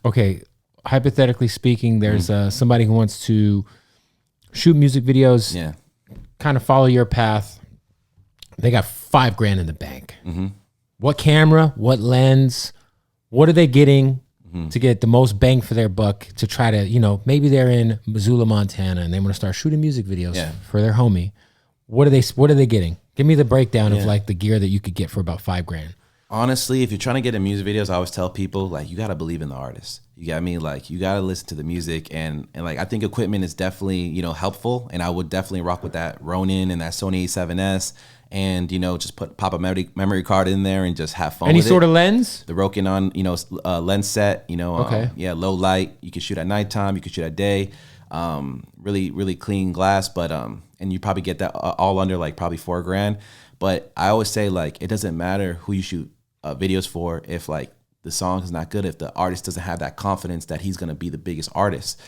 Okay, hypothetically speaking, there's somebody who wants to shoot music videos, kind of follow your path. They got $5,000 in the bank. What camera, what lens, what are they getting to get the most bang for their buck to try to, you know, maybe they're in Missoula, Montana, and they want to start shooting music videos for their homie. What are they getting? Give me the breakdown of like the gear that you could get for about $5,000. Honestly, if you're trying to get in music videos, I always tell people, like, you got to believe in the artist. You got me? Like, you got to listen to the music. And like, I think equipment is definitely, you know, helpful. And I would definitely rock with that Ronin and that Sony A7S. And, you know, just pop a memory card in there and just have fun. Any with sort it. of lens? The Rokinon, you know, lens set, you know, low light. You can shoot at nighttime. You can shoot at day. Really, really clean glass. But, and you probably get that all under like probably $4,000. But I always say, like, it doesn't matter who you shoot videos for if like the song is not good, if the artist doesn't have that confidence that he's going to be the biggest artist.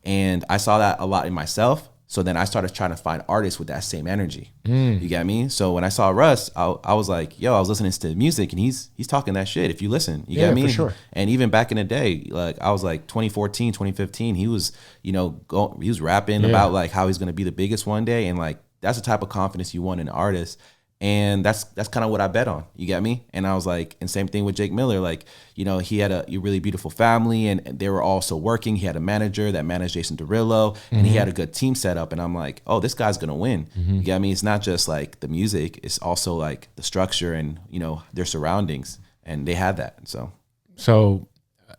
And I saw that a lot in myself. So then I started trying to find artists with that same energy. You get me? So when I saw Russ, I was like, yo, I was listening to music and he's talking that shit. If you listen, you get me? For sure. And even back in the day, like I was like 2014, 2015, he was, you know, he was rapping about like how he's going to be the biggest one day. And like, that's the type of confidence you want in an artist. And that's kind of what I bet on. You get me? And I was like, and same thing with Jake Miller. Like, you know, he had a really beautiful family and they were also working. He had a manager that managed Jason Derulo and he had a good team set up. And I'm like, oh, this guy's going to win. You get me? It's not just like the music. It's also like the structure and, you know, their surroundings. And they had that. So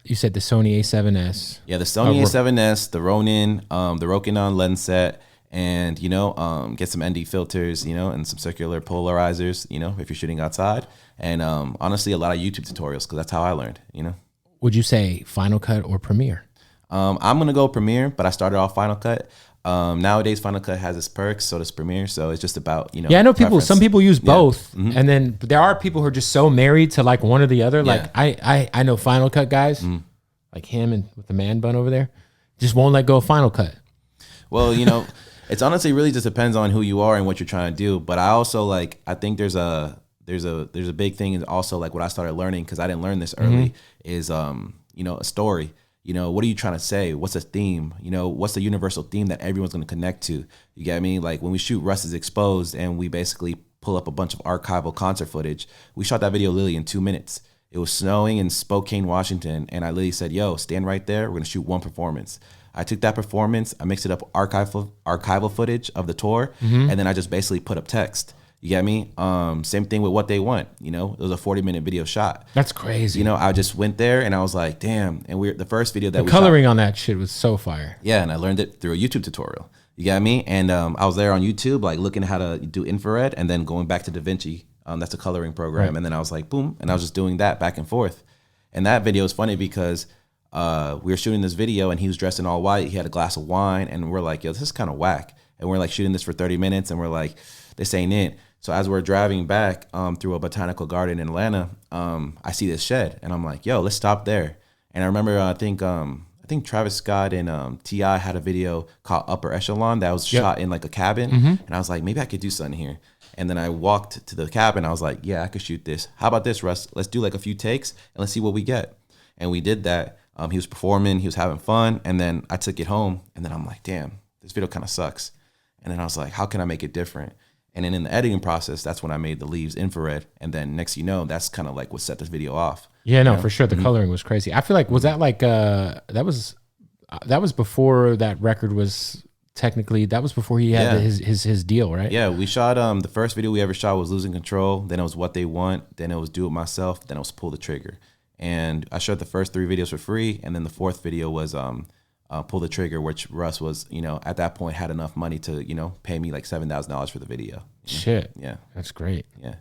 you said the Sony A7S. Yeah, the Sony A7S, the Ronin, the Rokinon lens set. And, you know, get some ND filters, you know, and some circular polarizers, you know, if you're shooting outside. And honestly, a lot of YouTube tutorials because that's how I learned, you know. Would you say Final Cut or Premiere? I'm going to go Premiere, but I started off Final Cut. Nowadays, Final Cut has its perks, so does Premiere. So it's just about, you know. Yeah, I know some people use both. And then there are people who are just so married to like one or the other. Like I know Final Cut guys, like him and with the man bun over there, just won't let go of Final Cut. Well, you know. It's honestly really just depends on who you are and what you're trying to do. But I also like, I think there's a big thing is also like what I started learning, because I didn't learn this early, is, you know, a story. You know, what are you trying to say? What's a theme? You know, what's the universal theme that everyone's going to connect to? You get me? Like when we shoot Russ is Exposed and we basically pull up a bunch of archival concert footage, we shot that video literally in 2 minutes. It was snowing in Spokane, Washington. And I literally said, yo, stand right there. We're going to shoot one performance. I took that performance, I mixed it up archival footage of the tour, and then I just basically put up text. You get me? Same thing with What They Want. You know, it was a 40-minute video shot. That's crazy. You know, I just went there and I was like, damn. And the first video that the coloring on that shit was so fire. Yeah, and I learned it through a YouTube tutorial. You get me? And I was there on YouTube, like looking at how to do infrared, and then going back to DaVinci. That's a coloring program. Right. And then I was like, boom, and I was just doing that back and forth. And that video is funny because we were shooting this video and he was dressed in all white. He had a glass of wine and we're like, yo, this is kind of whack. And we're like shooting this for 30 minutes and we're like, this ain't it. So as we're driving back through a botanical garden in Atlanta, I see this shed and I'm like, yo, let's stop there. And I remember, I think Travis Scott and T.I. had a video called Upper Echelon that was shot in like a cabin. And I was like, maybe I could do something here. And then I walked to the cabin. I was like, yeah, I could shoot this. How about this, Russ? Let's do like a few takes and let's see what we get. And we did that. He was performing, he was having fun, and then I took it home, and then I'm like, damn, this video kind of sucks. And then I was like, how can I make it different? And then in the editing process, that's when I made the leaves infrared, and then next you know, that's kind of like what set this video off. Yeah, no, for sure. The coloring was crazy. I feel like, was that like, that was before that record was technically, that was before he had his deal, right? Yeah, we shot, the first video we ever shot was Losing Control, then it was What They Want, then it was Do It Myself, then it was Pull the Trigger. And I shot the first 3 videos for free, and then the 4th video was Pull the Trigger, which Russ was, you know, at that point had enough money to, you know, pay me like $7,000 for the video. Shit. Yeah. That's great. Yeah.